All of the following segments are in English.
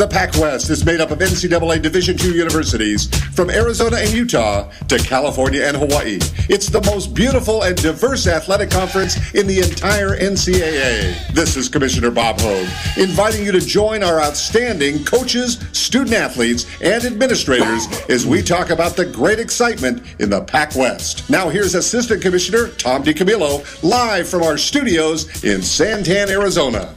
The PacWest is made up of NCAA Division II universities from Arizona and Utah to California and Hawaii. It's the most beautiful and diverse athletic conference in the entire NCAA. This is Commissioner Bob Hogue, inviting you to join our outstanding coaches, student athletes, and administrators as we talk about the great excitement in the PacWest. Now here's Assistant Commissioner Tom Camillo, live from our studios in Santan, Arizona.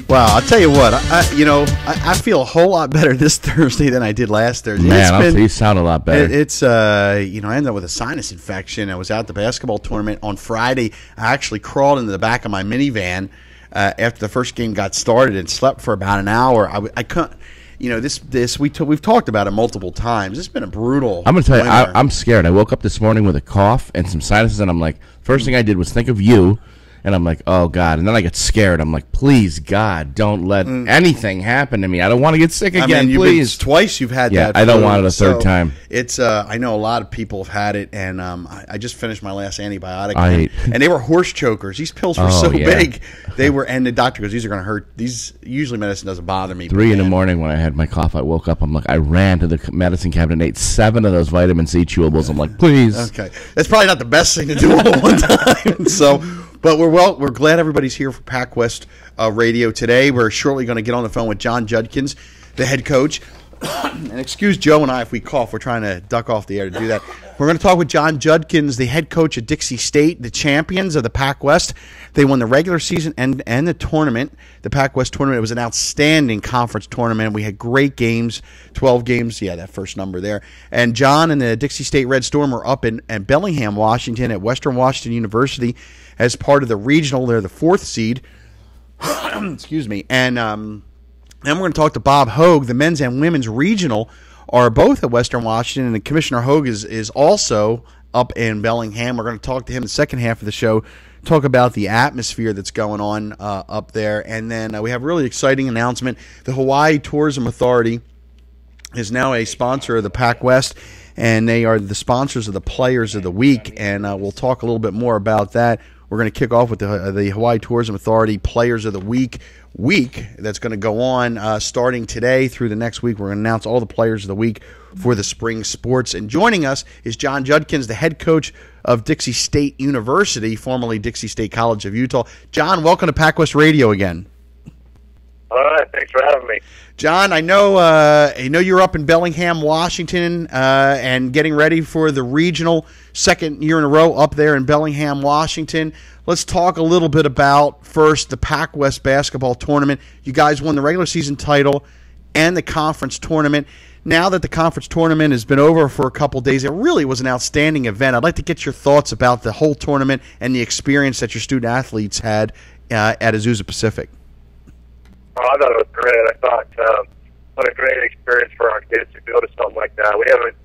Wow, I'll tell you what, I feel a whole lot better this Thursday than I did last Thursday. Man, you sound a lot better. I ended up with a sinus infection. I was out at the basketball tournament on Friday. I actually crawled into the back of my minivan after the first game got started and slept for about an hour. I couldn't, we've talked about it multiple times. It's been a brutal I'm going to tell you, I'm scared. I woke up this morning with a cough and some sinuses, and I'm like, first thing I did was think of you. And I'm like, oh, God. And then I get scared. I'm like, please, God, don't let anything happen to me. I don't want to get sick again, please. Twice you've had that. Yeah, I don't want it a third time. It's I know a lot of people have had it, and I just finished my last antibiotic. And they were horse chokers. These pills were big. And the doctor goes, these are going to hurt. Usually medicine doesn't bother me. 3 in the morning when I had my cough, I woke up. I'm like, I ran to the medicine cabinet and ate 7 of those vitamin C chewables. I'm like, please. Okay. That's probably not the best thing to do all at one time. But we're glad everybody's here for PacWest Radio today. We're shortly going to get on the phone with John Judkins, the head coach. And excuse Joe and I if we cough. We're trying to duck off the air to do that. We're going to talk with John Judkins, the head coach at Dixie State, the champions of the PacWest. They won the regular season and the tournament, the PacWest tournament. It was an outstanding conference tournament. We had great games, 12 games. Yeah, that first number there. And John and the Dixie State Red Storm were up in Bellingham, Washington, at Western Washington University as part of the regional. They're the 4th seed. Excuse me. And then we're going to talk to Bob Hogue. The men's and women's regional are both at Western Washington, and Commissioner Hogue is also up in Bellingham. We're going to talk to him in the second half of the show, talk about the atmosphere that's going on up there. And then we have a really exciting announcement. The Hawaii Tourism Authority is now a sponsor of the PacWest, and they are the sponsors of the Players of the Week, and we'll talk a little bit more about that. We're going to kick off with the Hawaii Tourism Authority Players of the Week that's going to go on starting today through the next week. We're going to announce all the Players of the Week for the spring sports. And joining us is John Judkins, the head coach of Dixie State University, formerly Dixie State College of Utah. John, welcome to PacWest Radio again. All right, thanks for having me. John, I know you're up in Bellingham, Washington, and getting ready for the regional, second year in a row up there in Bellingham, Washington. Let's talk a little bit about, first, the PacWest basketball tournament. You guys won the regular season title and the conference tournament. Now that the conference tournament has been over for a couple days, it really was an outstanding event. I'd like to get your thoughts about the whole tournament and the experience that your student-athletes had at Azusa Pacific. Oh, I thought it was great. I thought what a great experience for our kids to go to something like that. We haven't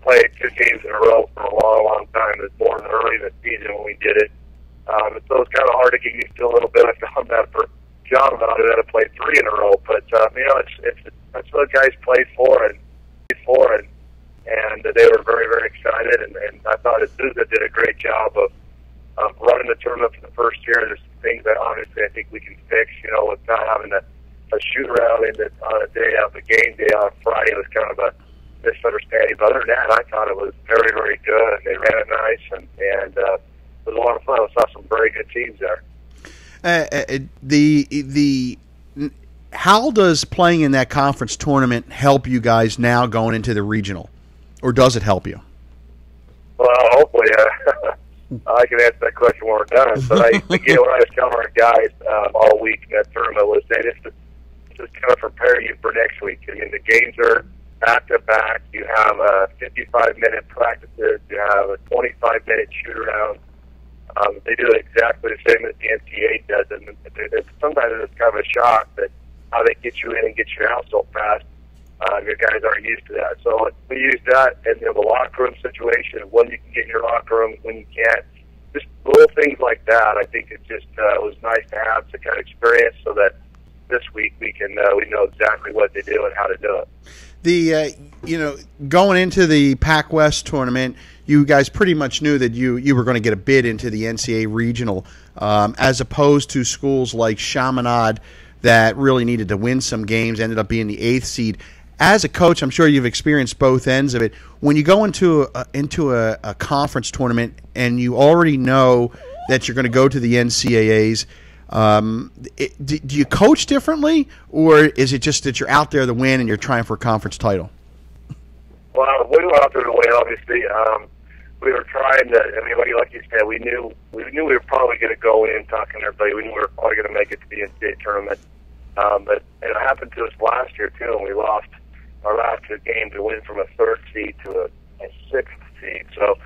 played 2 games in a row for a long, long time. It was more early in the season when we did it. So it's kind of hard to get used to a little bit. I found that for John about it, had to play 3 in a row. But that's what the guys played for, and they were very, very excited. And I thought Azusa did a great job of running the tournament for the first year. There's things that obviously I think we can fix. With not having a shoot around on a day of the game day on Friday was kind of a misunderstanding. But other than that, I thought it was very, very good. And they ran it nice, and it was a lot of fun. I saw some very good teams there. How does playing in that conference tournament help you guys now going into the regional, or does it help you? Well, hopefully, I can answer that question when we're done. But again, what I was telling our guys all week in that tournament was that this is kind of prepare you for next week. I mean, the games are back to back. You have 55-minute practices. You have a 25-minute shoot around. They do exactly the same as the NCAA does, and sometimes it's kind of a shock that how they get you in and get you out so fast. Your guys aren't used to that. So we use that in the locker room situation, when you can get in your locker room, when you can't. Just little things like that. I think it just was nice to have to kind of experience so that this week we know exactly what to do and how to do it. Going into the PacWest tournament, you guys pretty much knew that you were going to get a bid into the NCAA regional, as opposed to schools like Chaminade that really needed to win some games, ended up being the 8th seed. As a coach, I'm sure you've experienced both ends of it. When you go into a conference tournament and you already know that you're going to go to the NCAAs, do you coach differently, or is it just that you're out there to win and you're trying for a conference title? Well, we were out there to win, obviously. We were trying to, I mean, like you said, we knew we were probably going to go in talking to everybody. We knew we were probably going to make it to the NCAA tournament. But it happened to us last year, too, and we lost our last 2 games to win from a 3rd seed to a 6th seed. So,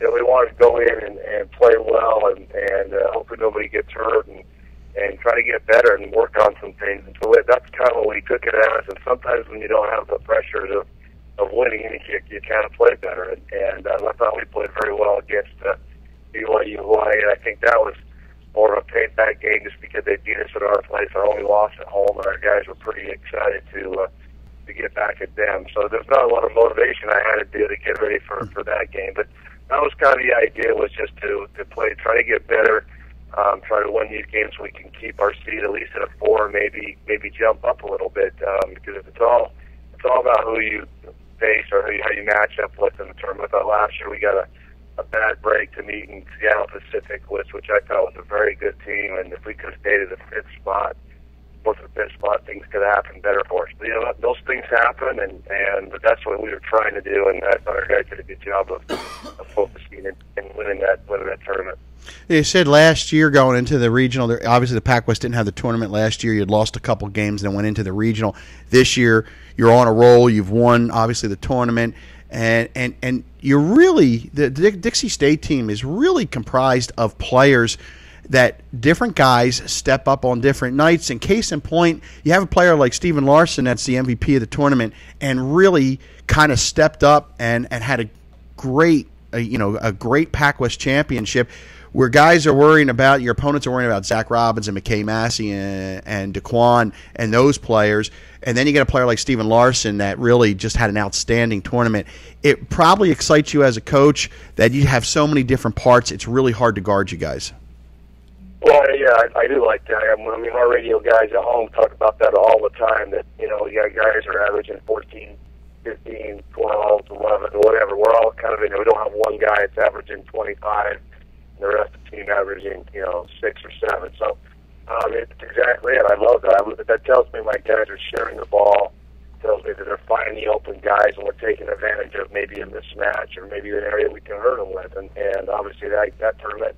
we wanted to go in and play well and hopefully nobody gets hurt and try to get better and work on some things. And so that's kind of what we took it as. And sometimes when you don't have the pressures of winning, you kind of play better. And I thought we played very well against BYU Hawaii. And I think that was more of a payback game just because they beat us at our place, our only loss at home, and our guys were pretty excited to get back at them. So there's not a lot of motivation I had to do to get ready for that game. But that was kind of the idea, was just to play, try to get better, try to win these games so we can keep our seed at least at a 4, maybe jump up a little bit, because it's all about who you face or how you match up with in the tournament. I thought last year we got a bad break to meet in Seattle Pacific, which I thought was a very good team, and if we could have stayed at the 5th spot, things could have happened better for us. But, those things happen, and that's what we were trying to do, and I thought our guys did a good job of focusing and winning that tournament. You said last year going into the regional, obviously the PacWest didn't have the tournament last year. You had lost a couple games and then went into the regional. This year, you're on a roll. You've won, obviously, the tournament. And you're really, the Dixie State team is really comprised of players that different guys step up on different nights. And case in point, you have a player like Stephen Larson that's the MVP of the tournament and really kind of stepped up and had a great PacWest championship where guys are worrying about, your opponents are worrying about Zach Robbins and McKay Massey and DeQuan and those players. And then you get a player like Stephen Larson that really just had an outstanding tournament. It probably excites you as a coach that you have so many different parts. It's really hard to guard you guys. Well, yeah, I do like that. I mean, our radio guys at home talk about that all the time, that, you got guys are averaging 14, 15, 12, 11, whatever. We're all kind of we don't have one guy that's averaging 25, and the rest of the team averaging, 6 or 7. So it's exactly it. I love that. That tells me my guys are sharing the ball. It tells me that they're finding the open guys and we're taking advantage of maybe a mismatch or maybe an area we can hurt them with. And obviously that tournament,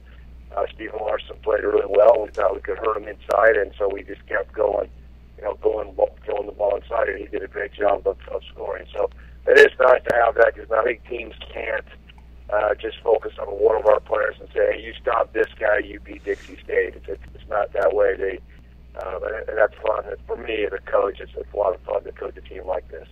Stephen Larson played really well. We thought we could hurt him inside, and so we just kept going, throwing the ball inside, and he did a great job of scoring. So it is nice to have that, because I think teams can't just focus on one of our players and say, hey, you stop this guy, you beat Dixie State. It's not that way. And that's fun. And for me as a coach, it's a lot of fun to coach a team like this.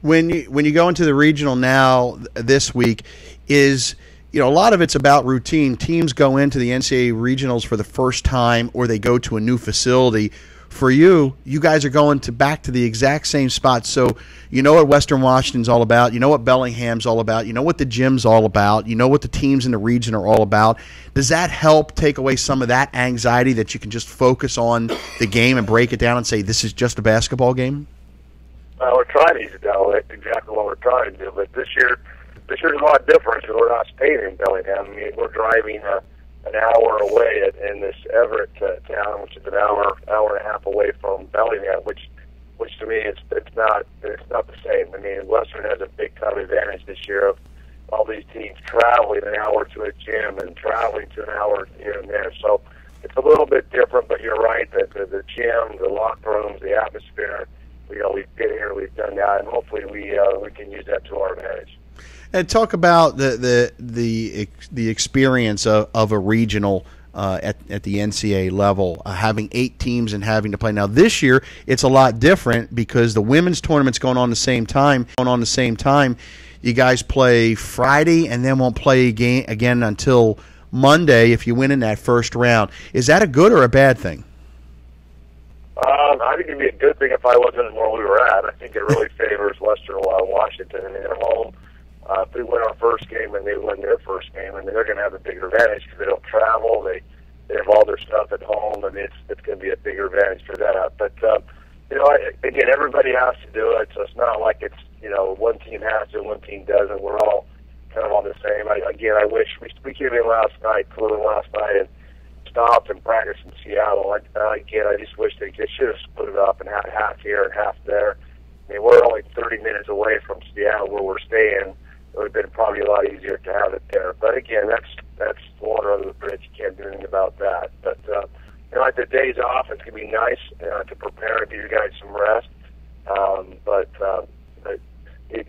When you go into the regional now this week, is a lot of it's about routine. Teams go into the NCAA regionals for the first time, or they go to a new facility. For you guys are going back to the exact same spot. So you know what Western Washington's all about. You know what Bellingham's all about. You know what the gym's all about. You know what the teams in the region are all about. Does that help take away some of that anxiety that you can just focus on the game and break it down and say this is just a basketball game? We're trying to use it that way. That's exactly what we're trying to do. But this year's a lot different because we're not staying in Bellingham. I mean, we're driving an hour away in this Everett town, which is an hour and a half away from Bellingham, which to me it's not the same. I mean, Western has a big time advantage this year of all these teams traveling an hour to a gym and traveling to an hour here and there. So it's a little bit different, but you're right that the gym, the locker rooms, the atmosphere, we've been here, we've done that, and hopefully we can use that to our advantage. And talk about the experience of a regional at the NCAA level, having 8 teams and having to play. Now this year it's a lot different because the women's tournament's going on the same time. You guys play Friday and then won't play again until Monday if you win in that first round. Is that a good or a bad thing? I think it'd be a good thing if I wasn't where we were at. I think it really favors Western Washington, and they're home. If we win our first game and they win their first game, and they're going to have a bigger advantage because they don't travel. They they have all their stuff at home, and it's going to be a bigger advantage for that. But again, everybody has to do it, so it's not like it's one team has to, one team doesn't. We're all kind of on the same. I wish we came in flew in last night, and stopped and practiced in Seattle. I just wish they should have split it up and had half here and half there. I mean, we're only 30 minutes away from Seattle where we're staying. It would have been probably a lot easier to have it there. But again, that's water under the bridge. You can't do anything about that. But like the days off, it's gonna be nice to prepare and give you guys some rest.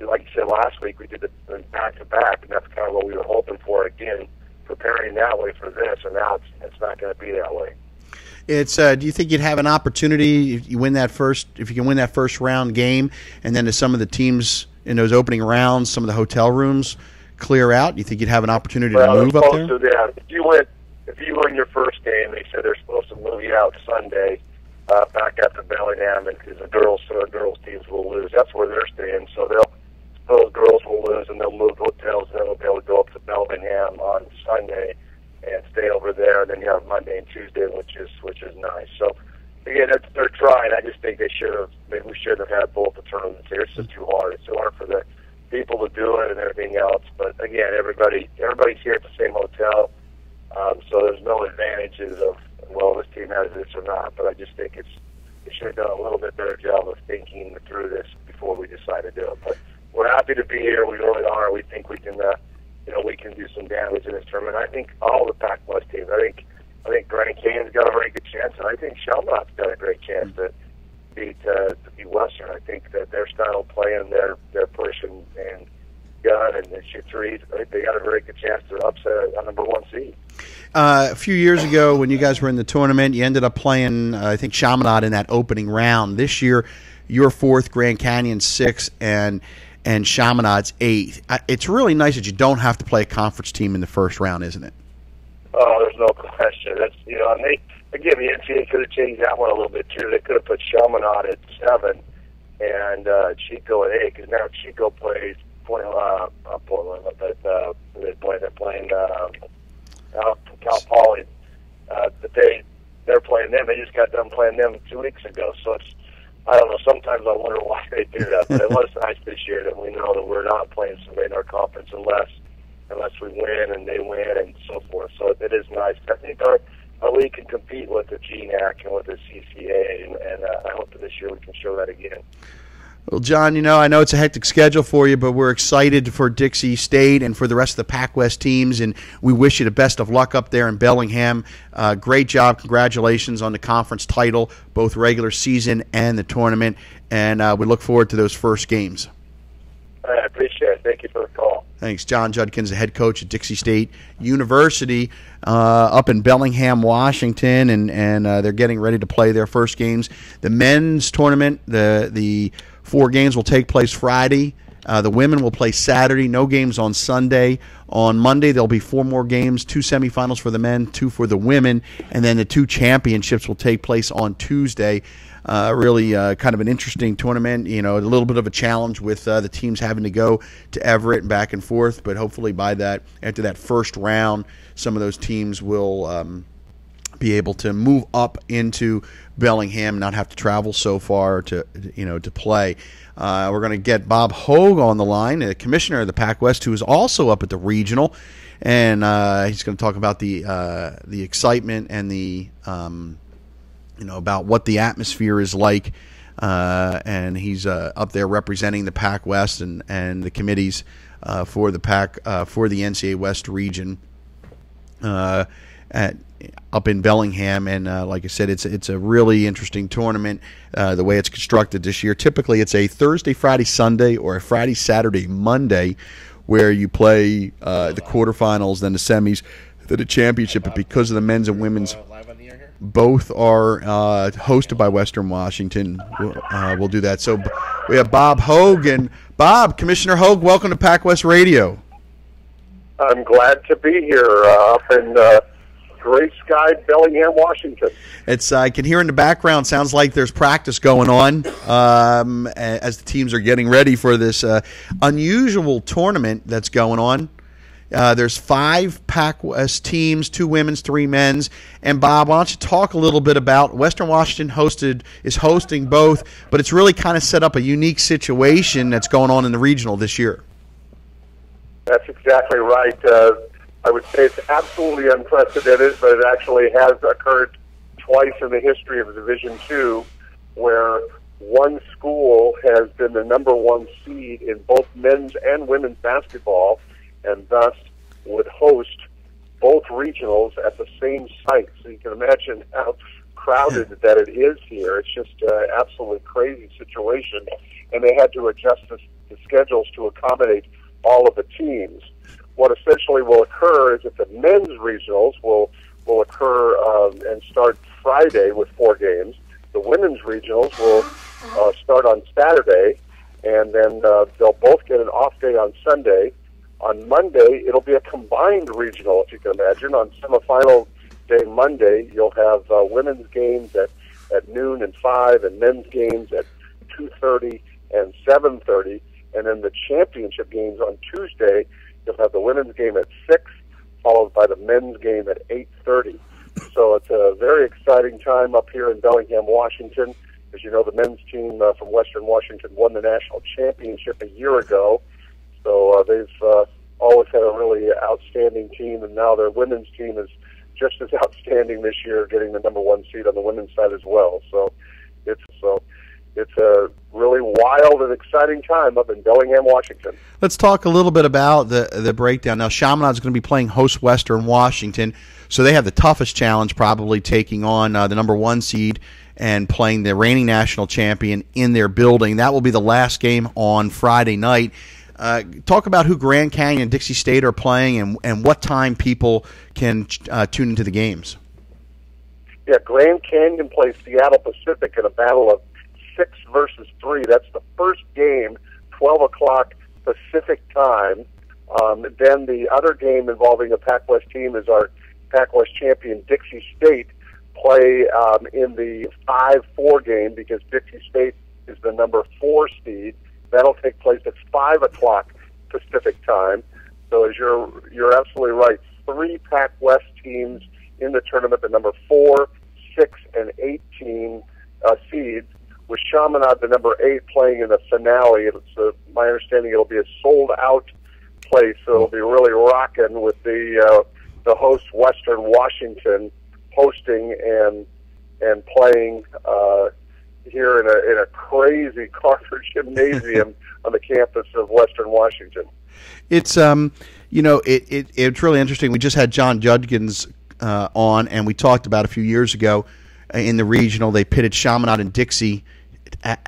Like you said last week, we did the back to back, and that's kind of what we were hoping for. Again, preparing that way for this, and now it's not going to be that way. It's. Do you think you'd have an opportunity if you can win that first round game, and then as some of the teams in those opening rounds, some of the hotel rooms clear out? Do you think you'd have an opportunity to move up there? If you win your first game, they said they're supposed to move you out Sunday back up to Bellingham, because the girls teams will lose. That's where they're staying, so those girls will lose, and they'll move hotels, and then they'll be able to go up to Bellingham on Sunday and stay over there. And then you have Monday and Tuesday, which is nice. So again, they're trying. I just think maybe we should have had both the tournaments here. It's just too hard. It's too hard for the people to do it and everything else. But again, everybody's here at the same hotel, so there's no advantages of, well, this team has this or not. But I just think they should have done a little bit better job of thinking through this before we decide to do it. But we're happy to be here. We really are. We think we can, we can do some damage in this tournament. I think all the PacWest teams. I think Grand Canyon's got a very good chance, and I think Shelmont's got a great chance to beat Western. I think that their style of playing, their push and gun and shoot threes, I think they got a very good chance to upset a number one seed. A few years ago, when you guys were in the tournament, you ended up playing, I think, Chaminade in that opening round. This year, you're fourth, Grand Canyon sixth, and Chaminade's eighth. It's really nice that you don't have to play a conference team in the first round, isn't it? Oh, there's no question. That's and the NCAA could have changed that one a little bit too. They could have put Chaminade at 7 and Chico at 8, because now Chico plays Portland, but they're playing Cal Poly. They're playing them. They just got done playing them 2 weeks ago. So I don't know. Sometimes I wonder why they do that. But it was nice this year that we know that we're not playing somebody in our conference unless we win and they win and so forth. So it is nice. I think our league can compete with the GNAC and with the CCA, and I hope that this year we can show that again. Well, John, I know it's a hectic schedule for you, but we're excited for Dixie State and for the rest of the PacWest teams, and we wish you the best of luck up there in Bellingham. Great job. Congratulations on the conference title, both regular season and the tournament, and we look forward to those first games. I appreciate it. Thank you for the call. Thanks. John Judkins, the head coach at Dixie State University up in Bellingham, Washington, and they're getting ready to play their first games. The men's tournament, the 4 games will take place Friday. The women will play Saturday. No games on Sunday. On Monday, there'll be 4 more games, 2 semifinals for the men, 2 for the women, and then the 2 championships will take place on Tuesday. Really kind of an interesting tournament, a little bit of a challenge with the teams having to go to Everett and back and forth, but hopefully after that first round, some of those teams will be able to move up into Bellingham and not have to travel so far to play. We're going to get Bob Hogue on the line, the commissioner of the PacWest, who is also up at the regional, and he's going to talk about the excitement and the about what the atmosphere is like, and he's up there representing the PacWest and the committees for the NCAA West region up in Bellingham. And like I said, it's a really interesting tournament the way it's constructed this year. Typically, it's a Thursday, Friday, Sunday, or a Friday, Saturday, Monday, where you play the quarterfinals, then the semis, then the championship. But because of the men's and women's, both are hosted by Western Washington. We'll do that. So we have Bob Hogue. And Bob, Commissioner Hogue, welcome to PacWest Radio. I'm glad to be here up in Gray Sky, Bellingham, Washington. I can hear in the background, sounds like there's practice going on as the teams are getting ready for this unusual tournament that's going on. There's 5 PacWest teams, 2 women's, 3 men's. And Bob, why don't you talk a little bit about Western Washington is hosting both, but it's really kind of set up a unique situation that's going on in the regional this year. That's exactly right. I would say it's absolutely unprecedented, but it actually has occurred twice in the history of Division II, where one school has been the number 1 seed in both men's and women's basketball, and thus would host both regionals at the same site. So you can imagine how crowded that it is here. It's just an absolutely crazy situation, and they had to adjust the schedules to accommodate all of the teams. What essentially will occur is that the men's regionals will occur and start Friday with 4 games. The women's regionals will start on Saturday, and then they'll both get an off day on Sunday. On Monday, it'll be a combined regional, if you can imagine. On semifinal day Monday, you'll have women's games at noon and 5, and men's games at 2:30 and 7:30. And then the championship games on Tuesday, you'll have the women's game at 6, followed by the men's game at 8:30. So it's a very exciting time up here in Bellingham, Washington. As you know, the men's team from Western Washington won the national championship a year ago. So they've always had a really outstanding team, and now their women's team is just as outstanding this year, getting the number 1 seed on the women's side as well. So it's a really wild and exciting time up in Bellingham, Washington. Let's talk a little bit about the breakdown. Now, Chaminade is going to be playing host Western Washington, so they have the toughest challenge, probably taking on the number 1 seed and playing the reigning national champion in their building. That will be the last game on Friday night. Talk about who Grand Canyon and Dixie State are playing and what time people can tune into the games. Yeah, Grand Canyon plays Seattle Pacific in a battle of 6 versus 3. That's the first game, 12 o'clock Pacific time. Then the other game involving a PacWest team is our PacWest champion Dixie State play in the 5-4 game, because Dixie State is the number 4 seed. That'll take place at 5 o'clock Pacific time. So as you're absolutely right, 3 PacWest teams in the tournament, the number 4, 6, and 18 seeds, with Chaminade, the number 8, playing in the finale. It's my understanding it'll be a sold-out place, so it'll be really rocking with the host Western Washington hosting and playing here in a crazy Carter Gymnasium on the campus of Western Washington. It's it's really interesting. We just had John Judkins on, and we talked about a few years ago in the regional. They pitted Chaminade and Dixie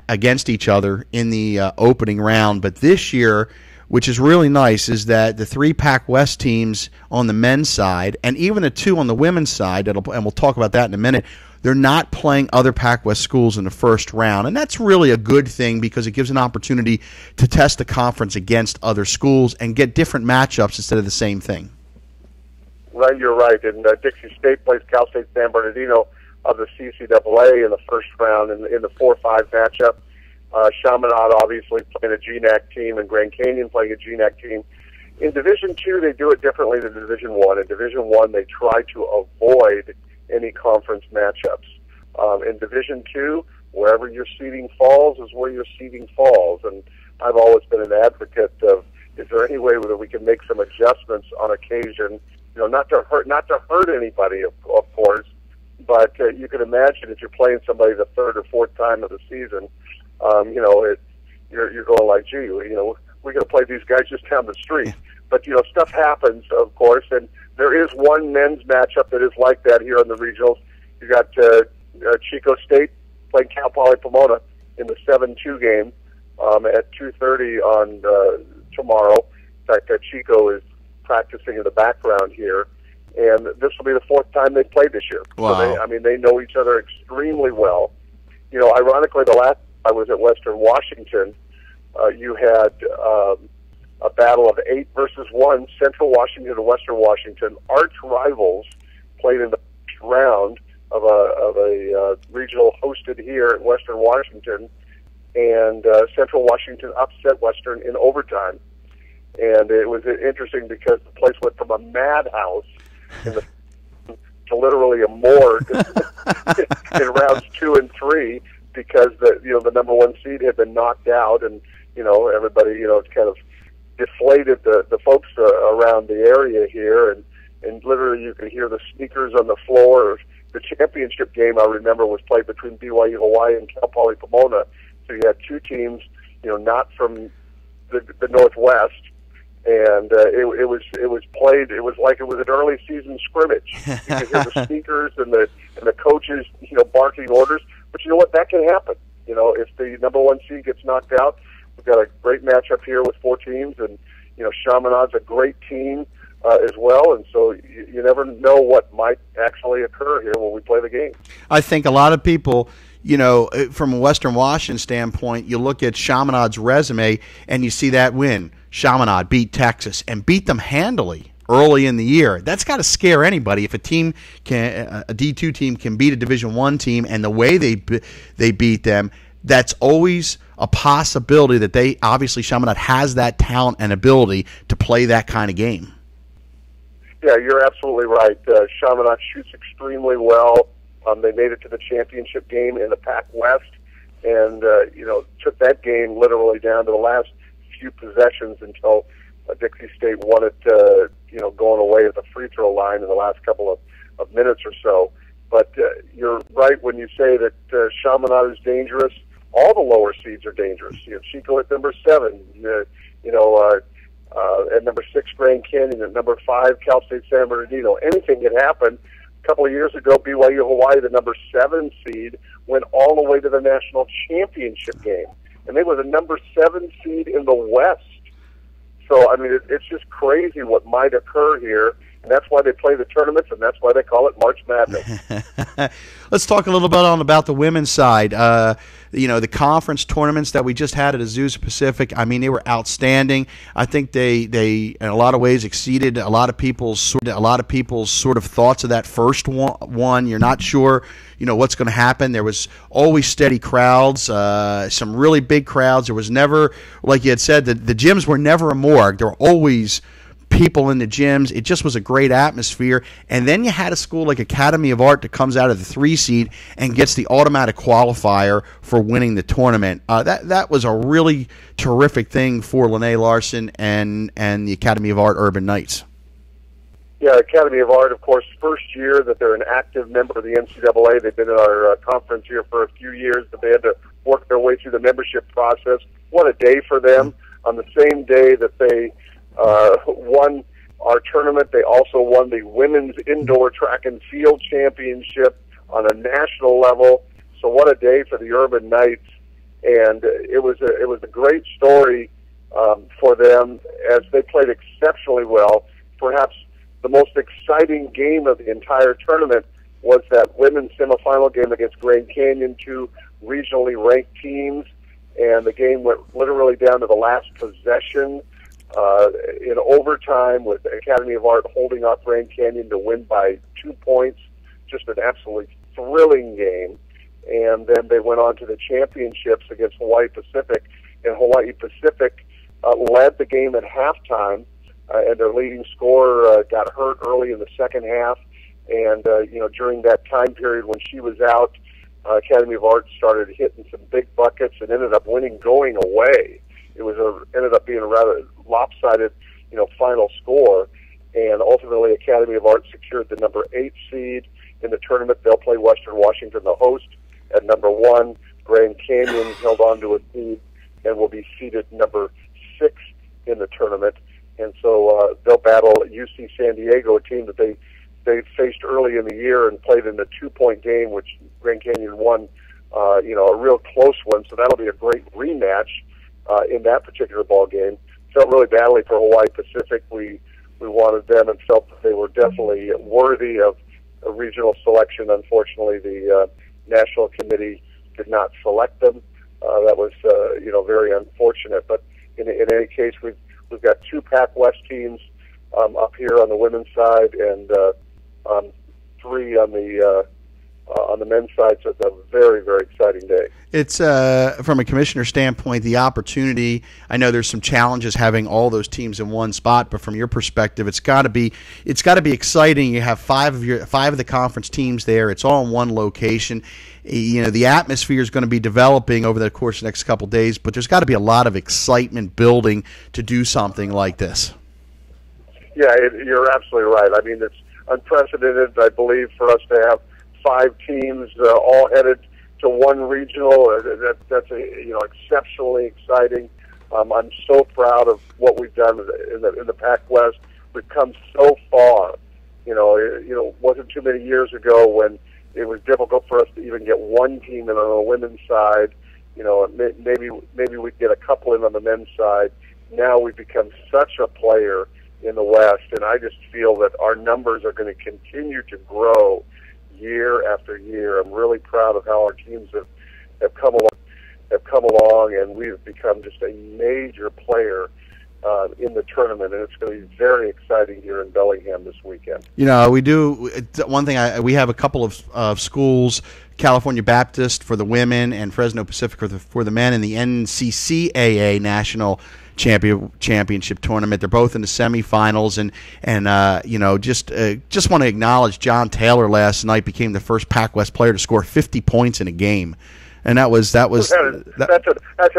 against each other in the opening round. But this year, which is really nice, is that the 3 PacWest teams on the men's side, and even the 2 on the women's side, and we'll talk about that in a minute, they're not playing other PacWest schools in the first round. And that's really a good thing, because it gives an opportunity to test the conference against other schools and get different matchups instead of the same thing. Right, you're right. And Dixie State plays Cal State San Bernardino of the CCAA in the first round in the 4-5 matchup. Chaminade obviously playing a GNAC team, and Grand Canyon playing a GNAC team. In Division II, they do it differently than Division I. In Division I, they try to avoid any conference matchups. In Division II, wherever your seeding falls is where your seeding falls. And I've always been an advocate of, is there any way that we can make some adjustments on occasion? Not to hurt anybody, of course, but you can imagine if you're playing somebody the 3rd or 4th time of the season, you're going like, gee, we're going to play these guys just down the street. But stuff happens, of course, and there is one men's matchup that is like that here in the regionals. You got Chico State playing Cal Poly Pomona in the 7-2 game at 2:30 on tomorrow. In fact, Chico is practicing in the background here, and this will be the 4th time they've played this year. Wow. So they know each other extremely well. Ironically, the last I was at Western Washington, you had a battle of 8 versus 1, Central Washington and Western Washington, arch rivals, played in the first round of a regional hosted here at Western Washington, and Central Washington upset Western in overtime. And it was interesting because the place went from a madhouse to literally a morgue in rounds 2 and 3 because the number 1 seed had been knocked out, and everybody kind of deflated the folks around the area here, and literally you could hear the sneakers on the floor. The championship game, I remember, was played between BYU Hawaii and Cal Poly Pomona. So you had two teams, not from the Northwest, and it was played. It was like it was an early season scrimmage. You could hear the speakers and the coaches, barking orders. But you know what? That can happen. If the number 1 seed gets knocked out, we've got a great matchup here with 4 teams, and Chaminade's a great team as well, and so you never know what might actually occur here when we play the game. I think a lot of people, from a Western Washington standpoint, you look at Chaminade's resume and you see that win. Chaminade beat Texas and beat them handily early in the year. That's got to scare anybody. If a D2 team can beat a Division I team and the way they beat them, that's always a possibility that Chaminade has that talent and ability to play that kind of game. Yeah, you're absolutely right. Chaminade shoots extremely well. They made it to the championship game in the PacWest, and took that game literally down to the last few possessions until Dixie State won it. Going away at the free throw line in the last couple of minutes or so. But you're right when you say that Chaminade is dangerous. All the lower seeds are dangerous. Chico at number 7. At number 6, Grand Canyon. At number 5, Cal State San Bernardino. Anything can happen. A couple of years ago, BYU Hawaii, the number 7 seed, went all the way to the national championship game. And they were the number 7 seed in the West. So, it's just crazy what might occur here. And that's why they play the tournaments, and that's why they call it March Madness. Let's talk a little bit about the women's side. The conference tournaments that we just had at Azusa Pacific, they were outstanding. I think they in a lot of ways exceeded a lot of people's sort of thoughts of that first one. You're not sure, what's going to happen. There was always steady crowds, some really big crowds. There was never, like you had said, the gyms were never a morgue. There were always people in the gyms. It just was a great atmosphere. And then you had a school like Academy of Art that comes out of the 3 seed and gets the automatic qualifier for winning the tournament. That was a really terrific thing for Lene Larson and the Academy of Art Urban Knights. Yeah, Academy of Art, of course, first year that they're an active member of the NCAA. They've been in our conference here for a few years, but they had to work their way through the membership process. What a day for them. On the same day that they won our tournament, they also won the women's indoor track and field championship on a national level. So what a day for the Urban Knights, and it was a great story for them as they played exceptionally well. Perhaps the most exciting game of the entire tournament was that women's semifinal game against Grand Canyon, 2 regionally ranked teams, and the game went literally down to the last possession in overtime, with Academy of Art holding off Grand Canyon to win by 2 points. Just an absolutely thrilling game. And then they went on to the championships against Hawaii Pacific, and Hawaii Pacific led the game at halftime, and their leading scorer got hurt early in the second half. And during that time period when she was out, Academy of Art started hitting some big buckets and ended up winning going away. It was ended up being a rather lopsided, final score, and ultimately Academy of Art secured the number 8 seed in the tournament. They'll play Western Washington, the host, at number 1. Grand Canyon held on to a seed and will be seeded number 6 in the tournament, and so they'll battle UC San Diego, a team that they faced early in the year and played in a 2-point game, which Grand Canyon won, a real close one. So that'll be a great rematch in that particular ball game. Felt really badly for Hawaii Pacific. We wanted them and felt that they were definitely worthy of a regional selection. Unfortunately, the national committee did not select them. That was very unfortunate. But in any case, we've got 2 PacWest teams up here on the women's side, and 3 on the on the men's side. So it's a very, very exciting day. It's from a commissioner standpoint, the opportunity. I know there's some challenges having all those teams in one spot, but from your perspective, it's got to be exciting. You have five of the conference teams there. It's all in one location. You know, the atmosphere is going to be developing over the course of the next couple of days, but there's got to be a lot of excitement building to do something like this. Yeah, you're absolutely right. I mean, it's unprecedented, I believe, for us to have 5 teams all headed to one regional. That's exceptionally exciting. I'm so proud of what we've done in the PacWest. We've come so far. It wasn't too many years ago when it was difficult for us to even get one team in on the women's side. Maybe we'd get a couple in on the men's side. Now we've become such a player in the West, and I just feel that our numbers are going to continue to grow year after year. I'm really proud of how our teams have come along, and we've become just a major player in the tournament, and it's going to be very exciting here in Bellingham this weekend. We do one thing. We have a couple of schools, California Baptist for the women and Fresno Pacific for the men, in the NCCAA National Championship tournament. They're both in the semifinals, and just want to acknowledge John Taylor last night became the first PacWest player to score 50 points in a game. And that's an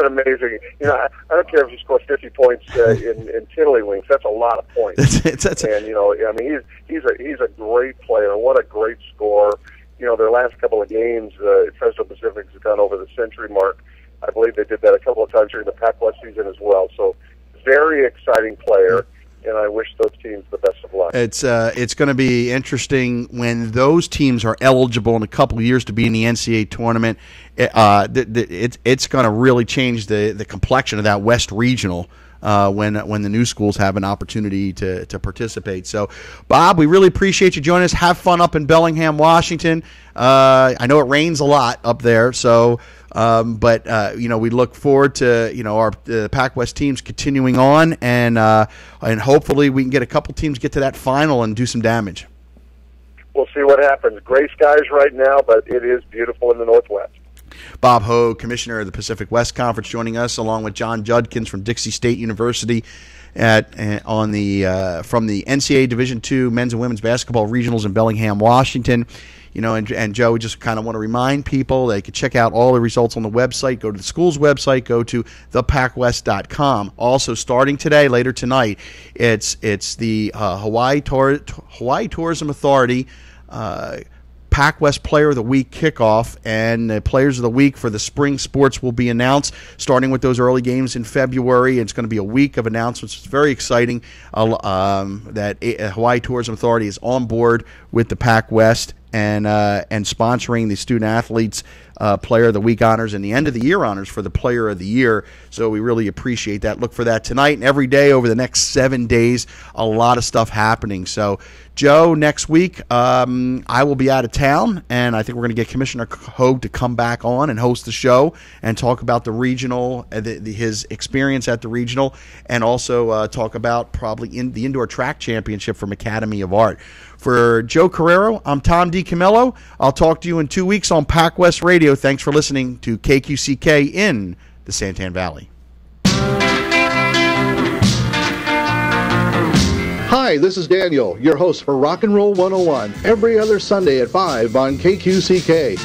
amazing. I don't care if he scores 50 points in tiddlywinks. That's a lot of points. And he's a great player. What a great scorer. Their last couple of games, Fresno Pacific has gone over the century mark. I believe they did that a couple of times during the PacWest season as well. So, very exciting player, and I wish those teams the best of luck. It's going to be interesting when those teams are eligible in a couple of years to be in the NCAA tournament. It's going to really change the complexion of that West Regional when the new schools have an opportunity to participate. So, Bob, we really appreciate you joining us. Have fun up in Bellingham, Washington. I know it rains a lot up there, so. But we look forward to our PacWest teams continuing on, and hopefully we can get a couple teams get to that final and do some damage. We'll see what happens. Gray skies right now, but it is beautiful in the Northwest. Bob Hogue, Commissioner of the Pacific West Conference, joining us, along with John Judkins from Dixie State University from the NCAA Division II Men's and Women's Basketball Regionals in Bellingham, Washington. And Joe, we just kind of want to remind people they can check out all the results on the website. Go to the school's website. Go to thepacwest.com. Also, starting today, later tonight, it's the Hawaii Tourism Authority PacWest Player of the Week kickoff, and the Players of the Week for the spring sports will be announced, starting with those early games in February. It's going to be a week of announcements. It's very exciting that Hawaii Tourism Authority is on board with the PacWest and sponsoring the student athletes Player of the Week honors and the end of the year honors for the Player of the Year. So we really appreciate that. Look for that tonight and every day over the next 7 days. A lot of stuff happening. So, Joe, next week I will be out of town, and I think we're going to get Commissioner Hogue to come back on and host the show and talk about the regional, his experience at the regional, and also talk about probably the indoor track championship from Academy of Art. For Joe Carrero, I'm Tom D. Camillo. I'll talk to you in 2 weeks on PacWest Radio. Thanks for listening to KQCK in the Santan Valley. Hi, this is Daniel, your host for Rock and Roll 101, every other Sunday at 5 on KQCK.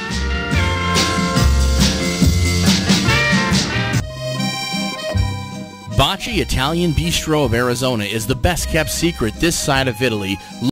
Bocce Italian Bistro of Arizona is the best kept secret this side of Italy.